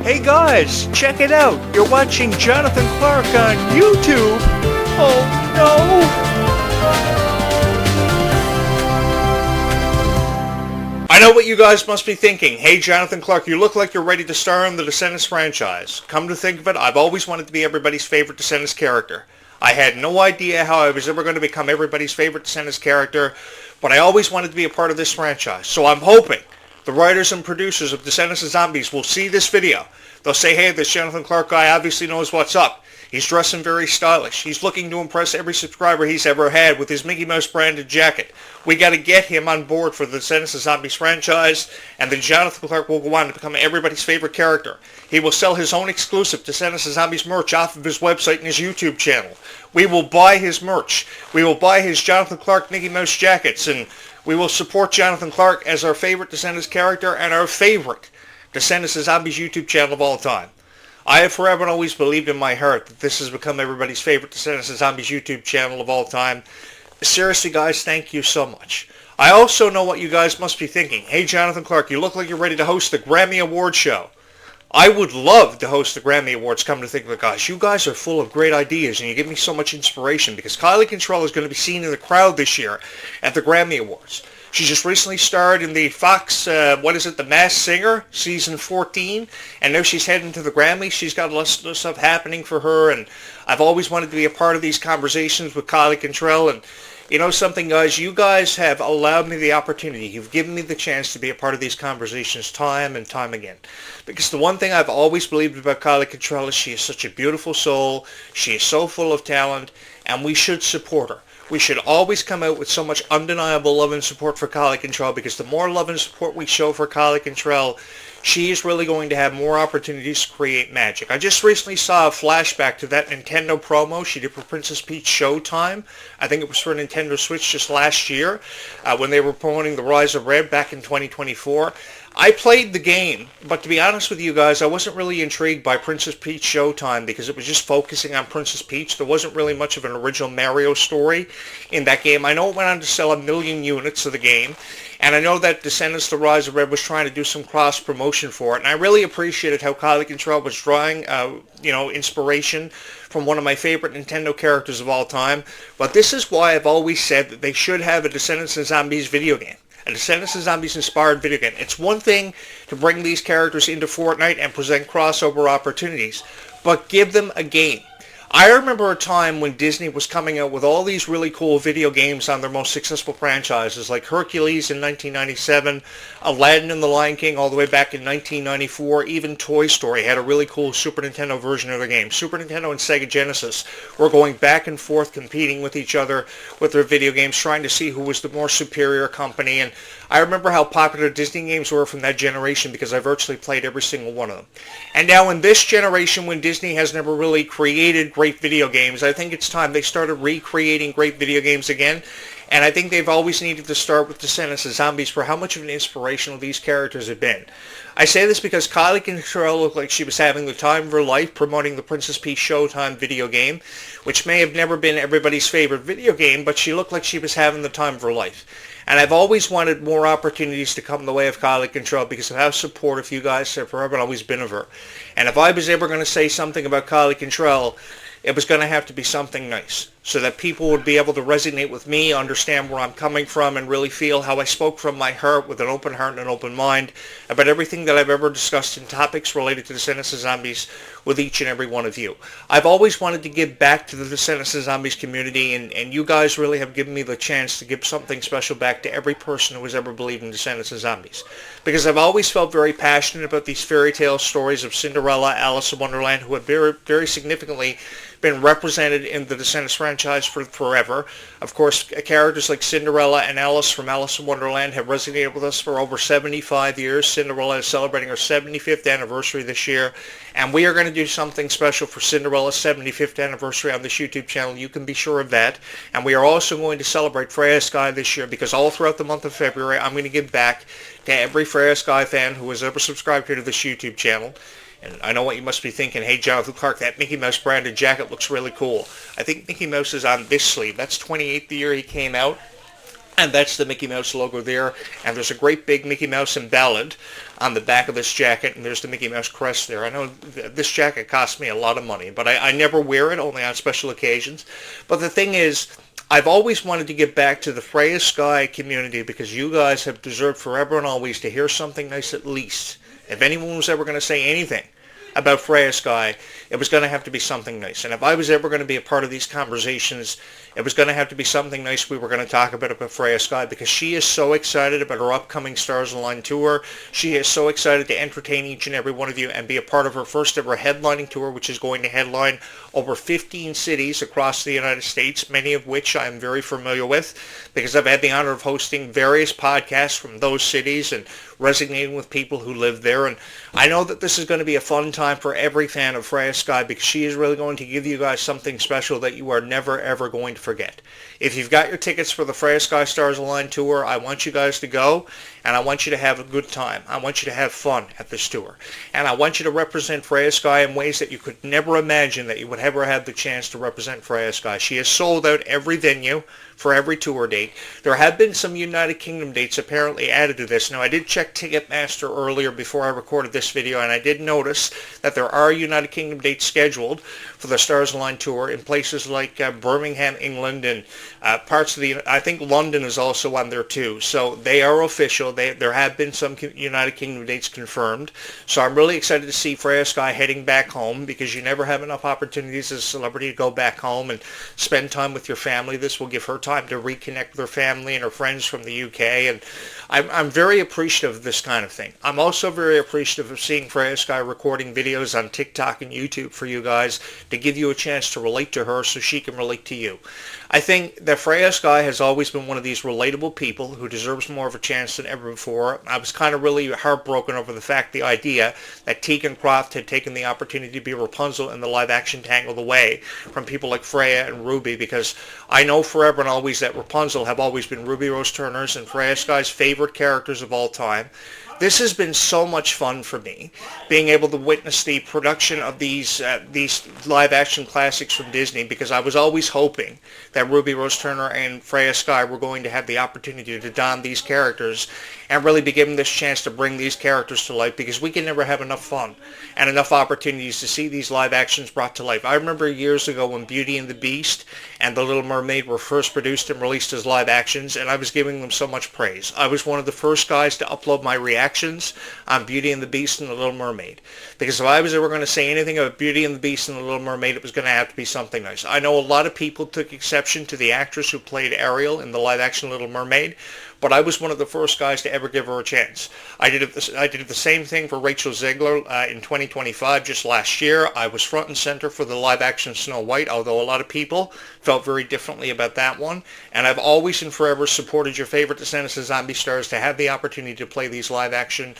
Hey guys, check it out. You're watching Jonathan Clarke on YouTube. Oh no! I know what you guys must be thinking. Hey Jonathan Clarke, you look like you're ready to star in the Descendants franchise. Come to think of it, I've always wanted to be everybody's favorite Descendants character. I had no idea how I was ever going to become everybody's favorite Descendants character, but I always wanted to be a part of this franchise. So I'm hoping the writers and producers of Descendants and Zombies will see this video. They'll say, hey, this Jonathan Clarke guy obviously knows what's up. He's dressing very stylish. He's looking to impress every subscriber he's ever had with his Mickey Mouse branded jacket. We got to get him on board for the Descendants and Zombies franchise, and then Jonathan Clarke will go on to become everybody's favorite character. He will sell his own exclusive Descendants and Zombies merch off of his website and his YouTube channel. We will buy his merch. We will buy his Jonathan Clarke Mickey Mouse jackets, and we will support Jonathan Clarke as our favorite Descendants character and our favorite Descendants and Zombies YouTube channel of all time. I have forever and always believed in my heart that this has become everybody's favorite Descendants and Zombies YouTube channel of all time. Seriously, guys, thank you so much. I also know what you guys must be thinking. Hey, Jonathan Clarke, you look like you're ready to host the Grammy Award show. I would love to host the Grammy Awards, come to think of it, guys. You guys are full of great ideas, and you give me so much inspiration, because Kylie Cantrall is going to be seen in the crowd this year at the Grammy Awards. She just recently starred in the Fox, The Masked Singer, season 14, and now she's heading to the Grammy. She's got lots of stuff happening for her, and I've always wanted to be a part of these conversations with Kylie Cantrall, and you know something, guys? You guys have allowed me the opportunity. You've given me the chance to be a part of these conversations time and time again. Because the one thing I've always believed about Kylie Cantrall is she is such a beautiful soul. She is so full of talent, and we should support her. We should always come out with so much undeniable love and support for Kylie Cantrall, because the more love and support we show for Kylie Cantrall, she is really going to have more opportunities to create magic. I just recently saw a flashback to that Nintendo promo she did for Princess Peach Showtime. I think it was for Nintendo Switch just last year when they were promoting The Rise of Red back in 2024. I played the game, but to be honest with you guys, I wasn't really intrigued by Princess Peach Showtime because it was just focusing on Princess Peach. There wasn't really much of an original Mario story in that game. I know it went on to sell 1 million units of the game, and I know that Descendants: The Rise of Red was trying to do some cross-promotion for it, and I really appreciated how Kylie Cantrall was drawing, inspiration from one of my favorite Nintendo characters of all time. But this is why I've always said that they should have a Descendants and Zombies video game. A Descendants and Zombies inspired video game. It's one thing to bring these characters into Fortnite and present crossover opportunities, but give them a game. I remember a time when Disney was coming out with all these really cool video games on their most successful franchises, like Hercules in 1997, Aladdin and the Lion King all the way back in 1994, even Toy Story had a really cool Super Nintendo version of the game. Super Nintendo and Sega Genesis were going back and forth competing with each other with their video games, trying to see who was the more superior company, and I remember how popular Disney games were from that generation because I virtually played every single one of them. And now in this generation, when Disney has never really created great video games, I think it's time they started recreating great video games again. And I think they've always needed to start with Descendants and Zombies for how much of an inspirational these characters have been. I say this because Kylie Cantrall looked like she was having the time of her life promoting the Princess Peach Showtime video game, which may have never been everybody's favorite video game, but she looked like she was having the time of her life. And I've always wanted more opportunities to come in the way of Kylie Cantrall because of how supportive you guys have forever always been of her. And if I was ever going to say something about Kylie Cantrall, it was going to have to be something nice, so that people would be able to resonate with me, understand where I'm coming from, and really feel how I spoke from my heart with an open heart and an open mind about everything that I've ever discussed in topics related to Descendants and Zombies with each and every one of you. I've always wanted to give back to the Descendants and Zombies community, and you guys really have given me the chance to give something special back to every person who has ever believed in Descendants and Zombies. Because I've always felt very passionate about these fairy tale stories of Cinderella, Alice in Wonderland, who have very, very significantly been represented in the Descendants franchise for forever. Of course, characters like Cinderella and Alice from Alice in Wonderland have resonated with us for over 75 years. Cinderella is celebrating her 75th anniversary this year, and we are going to do something special for Cinderella's 75th anniversary on this YouTube channel. You can be sure of that. And we are also going to celebrate Freya Sky this year, because all throughout the month of February, I'm going to give back to every Freya Sky fan who has ever subscribed here to this YouTube channel. And I know what you must be thinking. Hey, Jonathan Clarke, that Mickey Mouse branded jacket looks really cool. I think Mickey Mouse is on this sleeve. That's 28th the year he came out. And that's the Mickey Mouse logo there. And there's a great big Mickey Mouse emballad on the back of this jacket. And there's the Mickey Mouse crest there. I know this jacket cost me a lot of money, but I never wear it, only on special occasions. But the thing is, I've always wanted to get back to the Freya Sky community because you guys have deserved forever and always to hear something nice at least. If anyone was ever going to say anything about Freya Sky, it was going to have to be something nice. And if I was ever going to be a part of these conversations, it was going to have to be something nice we were going to talk about Freya Sky, because she is so excited about her upcoming Stars Align tour. She is so excited to entertain each and every one of you and be a part of her first ever headlining tour, which is going to headline over 15 cities across the United States, many of which I'm very familiar with because I've had the honor of hosting various podcasts from those cities and resonating with people who live there. And I know that this is going to be a fun time for every fan of Freya Sky, because she is really going to give you guys something special that you are never ever going to forget. If you've got your tickets for the Freya Sky Stars Align tour, I want you guys to go, and I want you to have a good time. I want you to have fun at this tour. And I want you to represent Freya Sky in ways that you could never imagine that you would ever have the chance to represent Freya Sky. She has sold out every venue for every tour date. There have been some United Kingdom dates apparently added to this. Now, I did check Ticketmaster earlier before I recorded this video, and I did notice that there are United Kingdom dates scheduled for the Stars Align tour in places like Birmingham, England, and parts of I think London is also on there too. So they are official. There have been some United Kingdom dates confirmed. So I'm really excited to see Freya Sky heading back home, because you never have enough opportunities as a celebrity to go back home and spend time with your family. This will give her time to reconnect with her family and her friends from the UK, and I'm very appreciative of this kind of thing. I'm also very appreciative of seeing Freya Sky recording videos on TikTok and YouTube for you guys to give you a chance to relate to her so she can relate to you. I think that Freya Sky has always been one of these relatable people who deserves more of a chance than ever before. I was kind of really heartbroken over the idea that Tegan Croft had taken the opportunity to be Rapunzel in the live-action Tangled away from people like Freya and Ruby, because I know forever and always that Rapunzel have always been Ruby Rose Turner's and Freya Sky's favorite characters of all time. This has been so much fun for me, being able to witness the production of these live-action classics from Disney, because I was always hoping that Ruby Rose Turner and Freya Sky were going to have the opportunity to don these characters and really be given this chance to bring these characters to life, because we can never have enough fun and enough opportunities to see these live actions brought to life. I remember years ago when Beauty and the Beast and The Little Mermaid were first produced and released as live actions, and I was giving them so much praise. I was one of the first guys to upload my reactions on Beauty and the Beast and The Little Mermaid, because if I was ever going to say anything about Beauty and the Beast and The Little Mermaid, it was going to have to be something nice. I know a lot of people took exception to the actress who played Ariel in the live action Little Mermaid, but I was one of the first guys to ever give her a chance. I did the same thing for Rachel Zegler in 2025, just last year. I was front and center for the live-action Snow White, although a lot of people felt very differently about that one. And I've always and forever supported your favorite Descendants of Zombie stars to have the opportunity to play these live-action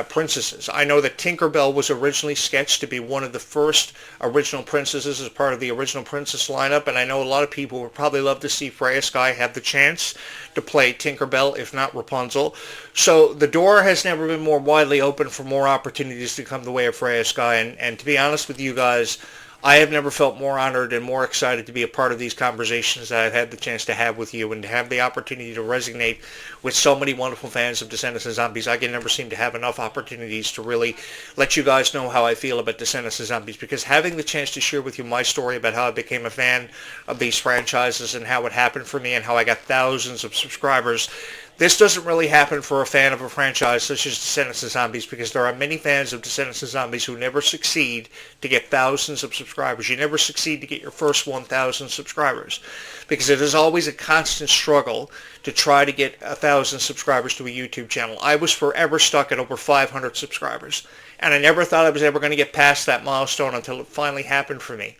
princesses. I know that Tinkerbell was originally sketched to be one of the first original princesses as part of the original princess lineup, and I know a lot of people would probably love to see Freya Sky have the chance to play Tinkerbell, if not Rapunzel. So the door has never been more widely open for more opportunities to come the way of Freya Sky, and to be honest with you guys, I have never felt more honored and more excited to be a part of these conversations that I've had the chance to have with you, and to have the opportunity to resonate with so many wonderful fans of Descendants of Zombies. I can never seem to have enough opportunities to really let you guys know how I feel about Descendants of Zombies, because having the chance to share with you my story about how I became a fan of these franchises and how it happened for me and how I got thousands of subscribers, this doesn't really happen for a fan of a franchise such as Descendants of Zombies, because there are many fans of Descendants of Zombies who never succeed to get thousands of subscribers. You never succeed to get your first 1,000 subscribers, because it is always a constant struggle to try to get 1,000 subscribers to a YouTube channel. I was forever stuck at over 500 subscribers, and I never thought I was ever going to get past that milestone until it finally happened for me.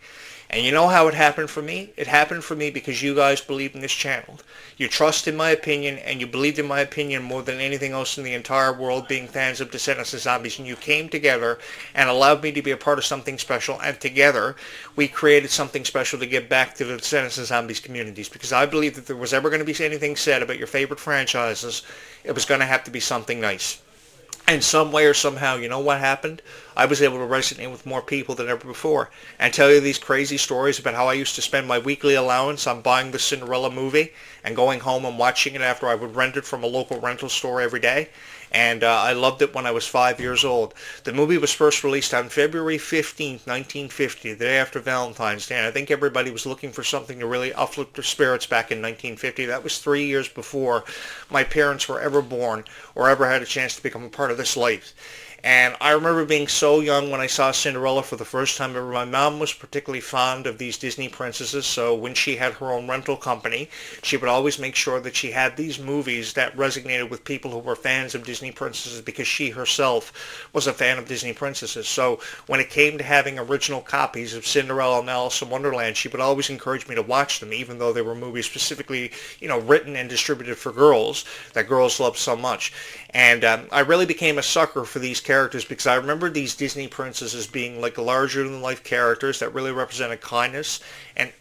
And you know how it happened for me? It happened for me because you guys believed in this channel. You trusted my opinion, and you believed in my opinion more than anything else in the entire world, being fans of Descendants of Zombies, and you came together and allowed me to be a part of something special, and together we created something special to give back to the Descendants of Zombies communities, because I believe that if there was ever going to be anything said about your favorite franchises, it was going to have to be something nice. in some way or somehow, you know what happened? I was able to resonate with more people than ever before and tell you these crazy stories about how I used to spend my weekly allowance on buying the Cinderella movie and going home and watching it after I would rent it from a local rental store every day. And I loved it when I was 5 years old. The movie was first released on February 15th, 1950, the day after Valentine's Day. And I think everybody was looking for something to really uplift their spirits back in 1950. That was 3 years before my parents were ever born or ever had a chance to become a part of this life. And I remember being so young when I saw Cinderella for the first time ever. My mom was particularly fond of these Disney princesses, so when she had her own rental company, she would always make sure that she had these movies that resonated with people who were fans of Disney princesses because she herself was a fan of Disney princesses. So when it came to having original copies of Cinderella and Alice in Wonderland, she would always encourage me to watch them, even though they were movies specifically, written and distributed for girls that girls love so much. And I really became a sucker for these characters because I remember these Disney princesses being like larger-than-life characters that really represented kindness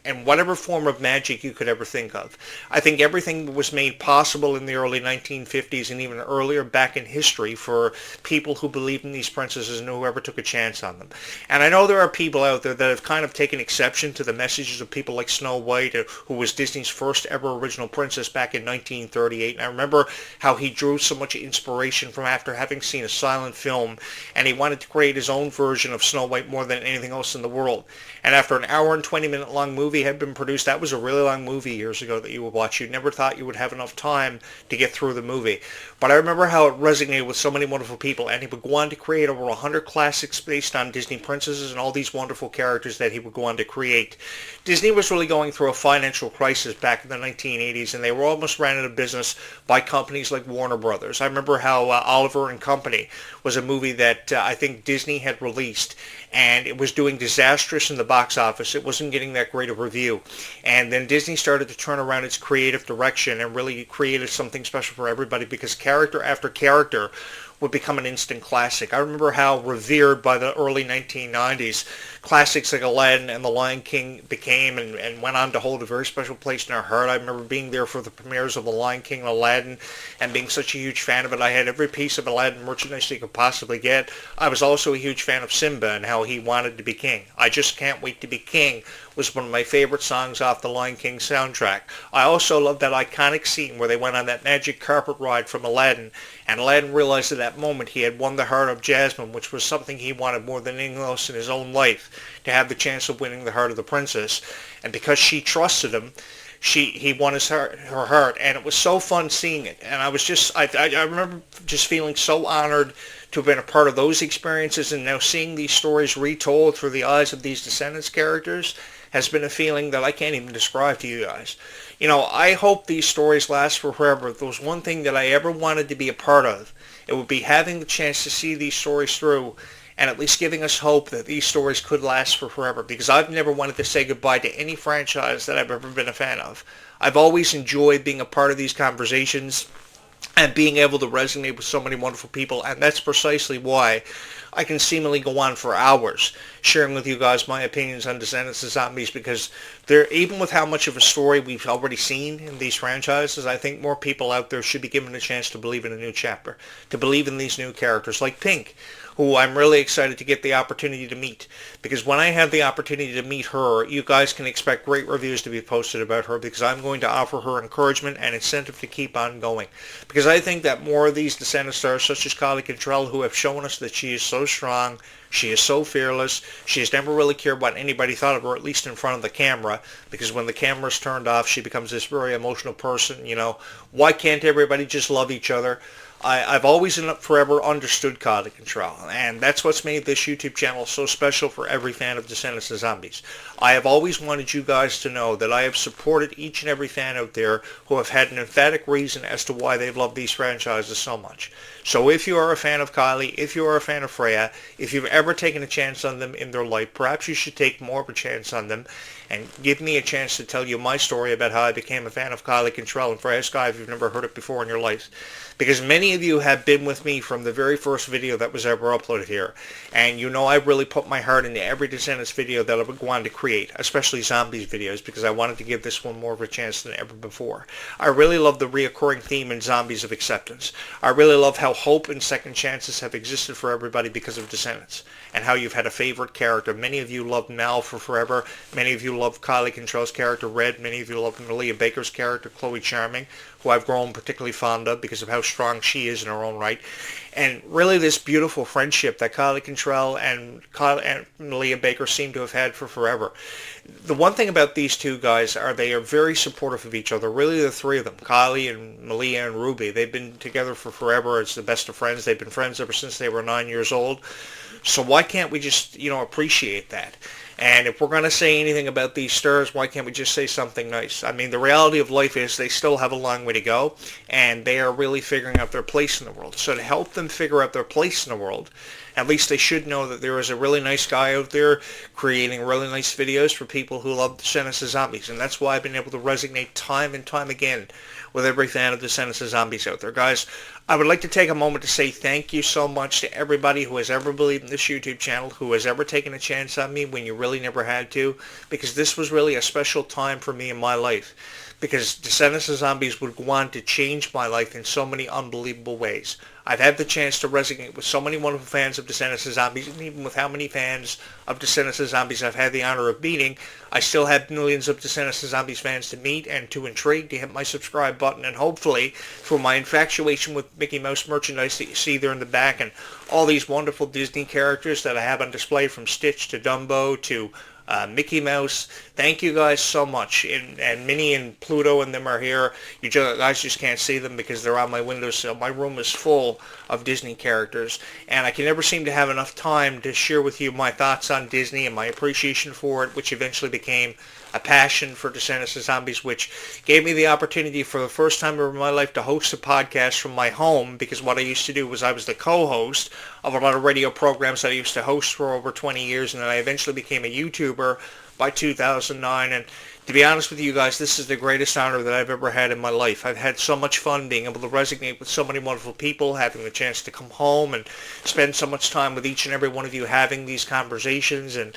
and whatever form of magic you could ever think of. I think everything was made possible in the early 1950s and even earlier back in history for people who believed in these princesses and whoever took a chance on them. And I know there are people out there that have kind of taken exception to the messages of people like Snow White, who was Disney's first ever original princess back in 1938. And I remember how he drew so much inspiration from after having seen a silent film, and he wanted to create his own version of Snow White more than anything else in the world. And after an hour and 20-minute long movie had been produced, that was a really long movie years ago that you would watch. You never thought you would have enough time to get through the movie. But I remember how it resonated with so many wonderful people, and he would go on to create over 100 classics based on Disney princesses and all these wonderful characters that he would go on to create. Disney was really going through a financial crisis back in the 1980s, and they were almost ran out of business by companies like Warner Brothers. I remember how Oliver and Company was a movie that I think Disney had released, and it was doing disastrous in the box office. It wasn't getting that great a review. And then Disney started to turn around its creative direction and really created something special for everybody because character after character would become an instant classic. I remember how revered by the early 1990s classics like Aladdin and The Lion King became and went on to hold a very special place in our heart. I remember being there for the premieres of The Lion King and Aladdin and being such a huge fan of it. I had every piece of Aladdin merchandise you could possibly get. I was also a huge fan of Simba and how he wanted to be king. I Just Can't Wait to Be King was one of my favorite songs off the Lion King soundtrack. I also love that iconic scene where they went on that magic carpet ride from Aladdin, and Aladdin realized at that moment he had won the heart of Jasmine, which was something he wanted more than anything else in his own life, to have the chance of winning the heart of the princess. And because she trusted him, he won her heart, and it was so fun seeing it. And I remember just feeling so honored to have been a part of those experiences, and now seeing these stories retold through the eyes of these Descendants characters has been a feeling that I can't even describe to you guys. I hope these stories last forever. If there was one thing that I ever wanted to be a part of, it would be having the chance to see these stories through and at least giving us hope that these stories could last for forever, because I've never wanted to say goodbye to any franchise that I've ever been a fan of. I've always enjoyed being a part of these conversations and being able to resonate with so many wonderful people, and that's precisely why I can seemingly go on for hours sharing with you guys my opinions on Descendants of Zombies, because even with how much of a story we've already seen in these franchises, I think more people out there should be given a chance to believe in a new chapter, to believe in these new characters like Pink, who I'm really excited to get the opportunity to meet, because when I have the opportunity to meet her, you guys can expect great reviews to be posted about her, because I'm going to offer her encouragement and incentive to keep on going, because I think that more of these Descendant stars, such as Kylie Cantrall, who have shown us that she is so strong, she is so fearless, she has never really cared what anybody thought of her, at least in front of the camera, because when the camera's turned off, she becomes this very emotional person. Why can't everybody just love each other? I've always and forever understood Kylie Cantrall, and that's what's made this YouTube channel so special for every fan of Descendants of Zombies. I have always wanted you guys to know that I have supported each and every fan out there who have had an emphatic reason as to why they've loved these franchises so much. So if you are a fan of Kylie, if you are a fan of Freya, if you've ever taken a chance on them in their life, perhaps you should take more of a chance on them and give me a chance to tell you my story about how I became a fan of Kylie Cantrall and Freya Sky if you've never heard it before in your life. because many of you have been with me from the very first video that was ever uploaded here. And you know I really put my heart into every Descendants video that I wanted to create, especially zombies videos, because I wanted to give this one more of a chance than ever before. I really love the reoccurring theme in Zombies of Acceptance. I really love how hope and second chances have existed for everybody because of Descendants, and how you've had a favorite character. Many of you loved Mal for forever. Many of you loved Kylie Cantrall's character, Red. Many of you loved Malia Baker's character, Chloe Charming, who I've grown particularly fond of because of how strong she is in her own right. And really this beautiful friendship that Kylie Cantrall and Malia Baker seem to have had for forever. The one thing about these two guys are they are very supportive of each other. Really the three of them, Kylie and Malia and Ruby. They've been together for forever. It's the best of friends. They've been friends ever since they were 9 years old. So why can't we just, appreciate that? And if we're going to say anything about these stars, why can't we just say something nice? I mean, the reality of life is they still have a long way to go, and they are really figuring out their place in the world. So to help them figure out their place in the world, at least they should know that there is a really nice guy out there creating really nice videos for people who love Descendants of Zombies. And that's why I've been able to resonate time and time again with every fan of Descendants of Zombies out there. Guys, I would like to take a moment to say thank you so much to everybody who has ever believed in this YouTube channel, who has ever taken a chance on me when you really never had to, because this was really a special time for me in my life. Because Descendants of Zombies would go on to change my life in so many unbelievable ways. I've had the chance to resonate with so many wonderful fans of Descendants of Zombies, and even with how many fans of Descendants of Zombies I've had the honor of meeting, I still have millions of Descendants of Zombies fans to meet and to intrigue to hit my subscribe button, and hopefully, through my infatuation with Mickey Mouse merchandise that you see there in the back, and all these wonderful Disney characters that I have on display, from Stitch to Dumbo to Mickey Mouse. Thank you guys so much. And Minnie and Pluto and them are here. You guys just can't see them because they're on my windowsill. My room is full of Disney characters, and I can never seem to have enough time to share with you my thoughts on Disney and my appreciation for it, which eventually became a passion for Descendants of Zombies, which gave me the opportunity for the first time in my life to host a podcast from my home, because what I used to do was I was the co-host of a lot of radio programs that I used to host for over 20 years, and then I eventually became a YouTuber by 2009, and to be honest with you guys, this is the greatest honor that I've ever had in my life. I've had so much fun being able to resonate with so many wonderful people, having the chance to come home and spend so much time with each and every one of you having these conversations, and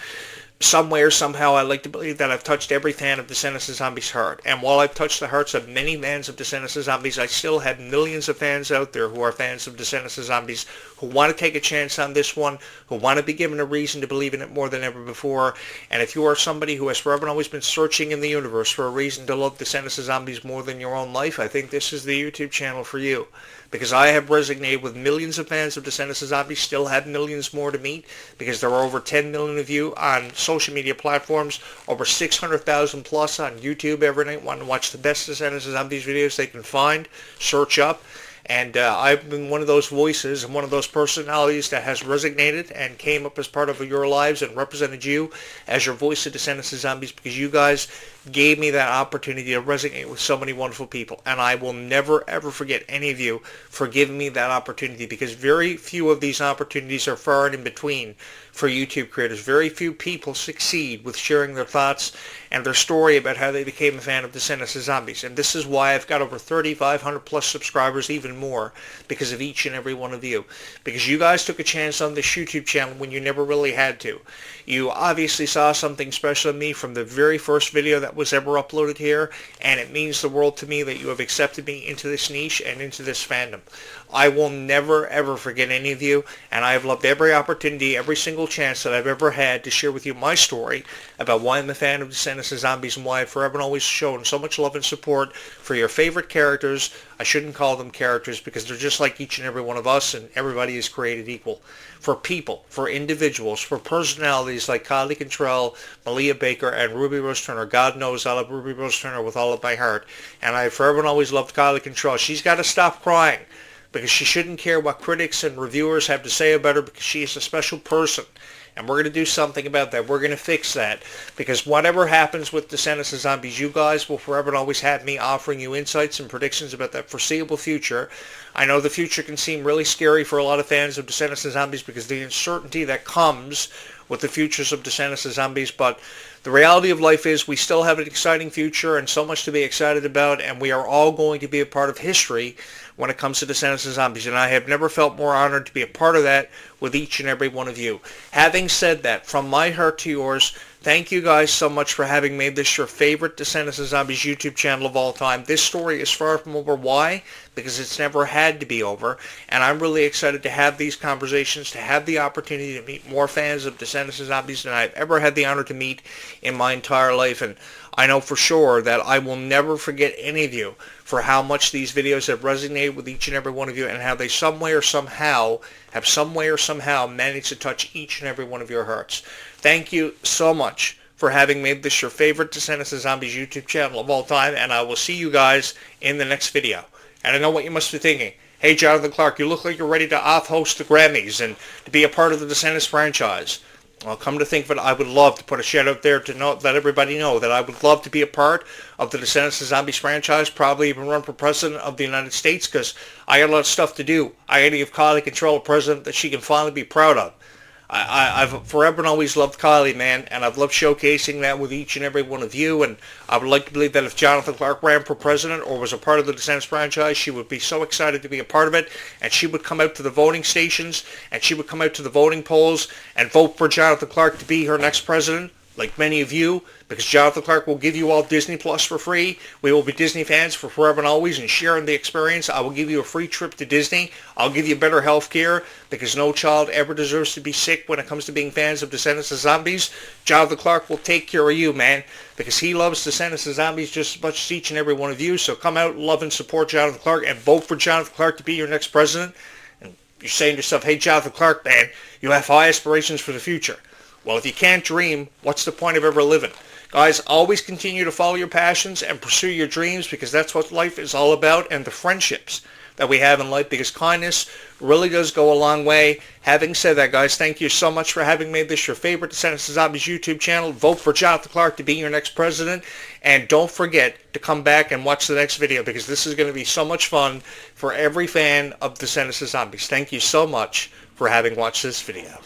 somewhere, somehow, I like to believe that I've touched every fan of Descendants of Zombies' heart. And while I've touched the hearts of many fans of Descendants of Zombies, I still have millions of fans out there who are fans of Descendants of Zombies, who want to take a chance on this one, who want to be given a reason to believe in it more than ever before. And if you are somebody who has forever and always been searching in the universe for a reason to love Descendants of Zombies more than your own life, I think this is the YouTube channel for you. Because I have resonated with millions of fans of Descendants of Zombies, still have millions more to meet, because there are over 10 million of you on social media platforms, over 600,000 plus on YouTube every night, wanting to watch the best Descendants of Zombies videos they can find, search up. And I've been one of those voices and one of those personalities that has resonated and came up as part of your lives and represented you as your voice of Descendants of Zombies, because you guys gave me that opportunity to resonate with so many wonderful people. And I will never, ever forget any of you for giving me that opportunity, because very few of these opportunities are far and in between for YouTube creators. Very few people succeed with sharing their thoughts and their story about how they became a fan of Descendants of Zombies. And this is why I've got over 3,500 plus subscribers, even more, because of each and every one of you. Because you guys took a chance on this YouTube channel when you never really had to. You obviously saw something special in me from the very first video that was ever uploaded here, and it means the world to me that you have accepted me into this niche and into this fandom. I will never, ever forget any of you, and I have loved every opportunity, every single chance that I've ever had to share with you my story about why I'm a fan of Descendants of Zombies and why I've forever and always shown so much love and support for your favorite characters. I shouldn't call them characters because they're just like each and every one of us, and everybody is created equal. For people, for individuals, for personalities like Kylie Cantrall, Malia Baker, and Ruby Rose Turner. God knows I love Ruby Rose Turner with all of my heart, and I've forever and always loved Kylie Cantrall. She's got to stop crying, because she shouldn't care what critics and reviewers have to say about her, because she is a special person. And we're going to do something about that. We're going to fix that. Because whatever happens with Descendants of Zombies, you guys will forever and always have me offering you insights and predictions about that foreseeable future. I know the future can seem really scary for a lot of fans of Descendants of Zombies because the uncertainty that comes what the futures of Descendants of Zombies, but the reality of life is we still have an exciting future and so much to be excited about, and we are all going to be a part of history when it comes to Descendants of Zombies, and I have never felt more honored to be a part of that with each and every one of you. Having said that, from my heart to yours, thank you guys so much for having made this your favorite Descendants of Zombies YouTube channel of all time. This story is far from over. Why? Because it's never had to be over, and I'm really excited to have these conversations, to have the opportunity to meet more fans of Descendants of Zombies than I've ever had the honor to meet in my entire life, and I know for sure that I will never forget any of you for how much these videos have resonated with each and every one of you, and how they some way or somehow managed to touch each and every one of your hearts. Thank you so much for having made this your favorite Descendants of Zombies YouTube channel of all time, and I will see you guys in the next video. And I know what you must be thinking. Hey, Jonathan Clarke, you look like you're ready to host the Grammys and to be a part of the Descendants franchise. Well, come to think of it, I would love to put a shout out there to let everybody know that I would love to be a part of the Descendants of Zombies franchise, probably even run for President of the United States, because I got a lot of stuff to do. I got to give Kylie Cantrall a president that she can finally be proud of. I've forever and always loved Kylie, man, and I've loved showcasing that with each and every one of you, and I would like to believe that if Jonathan Clarke ran for president or was a part of the Descendants franchise, she would be so excited to be a part of it, and she would come out to the voting stations, and she would come out to the voting polls and vote for Jonathan Clarke to be her next president, like many of you, because Jonathan Clarke will give you all Disney Plus for free. We will be Disney fans for forever and always and sharing the experience. I will give you a free trip to Disney. I'll give you better health care, because no child ever deserves to be sick when it comes to being fans of Descendants of Zombies. Jonathan Clarke will take care of you, man, because he loves Descendants of Zombies just as much as each and every one of you. So come out, love and support Jonathan Clarke, and vote for Jonathan Clarke to be your next president. And you're saying to yourself, hey, Jonathan Clarke, man, you have high aspirations for the future. Well, if you can't dream, what's the point of ever living? Guys, always continue to follow your passions and pursue your dreams, because that's what life is all about, and the friendships that we have in life, because kindness really does go a long way. Having said that, guys, thank you so much for having made this your favorite Descendants of Zombies YouTube channel. Vote for Jonathan Clarke to be your next president, and don't forget to come back and watch the next video, because this is going to be so much fun for every fan of Descendants of Zombies. Thank you so much for having watched this video.